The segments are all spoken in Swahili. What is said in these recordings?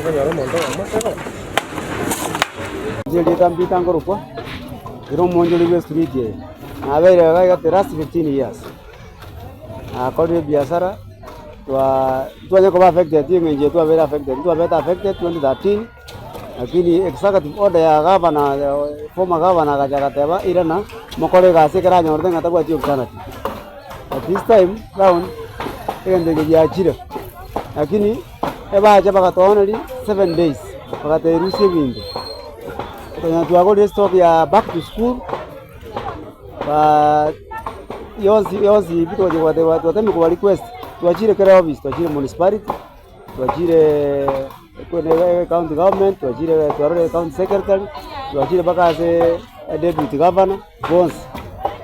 kanyara mondo amatero jeli tambi tangoro kwa iro monjoli we street ye abere ga terasi 15 years akori biashara tuanye kwa affected ngenje tu abere affected tu abere affected 2013 lakini executive order ya governor former governor kajakateba irana mokore ga sekera nyorte ngata kwa chief sanity at this time round ngende ya chira lakini eba acha bakatona 7 days bakaterusie bindi kwenye tuagoli stop ya back to school yozi bito watu watemi kwa request tuachire kera office tuachire municipality tuachire kwenye county government tuachire tuarole county secretary tuachire baka se deputy governor bonse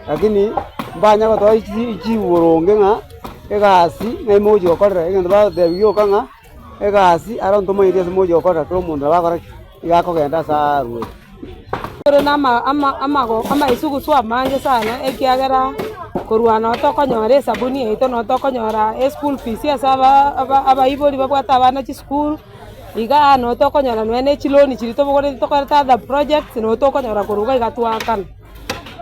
lakini mbanya kwa ichi uronge nga egasi ngemoji okora ngende ba debiyo kanga egasi around tomo irias moji okora to mundu bakora igako genda saru ama isugu swa manje sana ekiagera kurwana otokonyora sabuni eito notokonyora school fees asaba abaibori babwata abana chi school iga notokonyora nwene chiloni chirito bogore tokoreta the project notokonyora kuruga igatwakana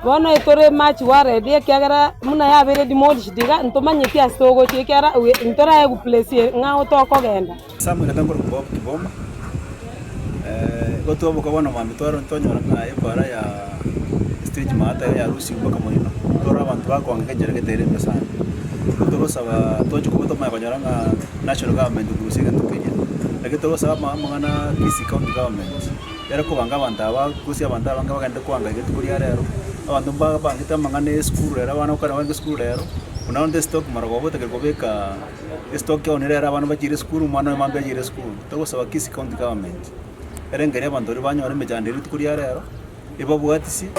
bono etore match waredi ekiagera muna yabere demolish diga ntomanye pia stogo chikiara ntora ya place nga otokogenda samu ngatangoro kubomba goto boka bono mamitwaro ntonyora nga ebara ya stage mata ya rusi boka moyino tora abantu bakwanga kejere ketere mesana to saba tocho kubuto ma konyora nga national government kurusiga tukenya lakini to saba mangana kisi county government era ko banga bandaba kusi abanda banga bagende kwanga getu kuri arero abantu bangita mangane school era bana ukana banga school rero unaonde stock maragobo tekekobeka stock onera era bana bachire school mwana mambe ajire school to saba kisi county government erengere abantu banyore mejandiri tukuri arero ibabwatisi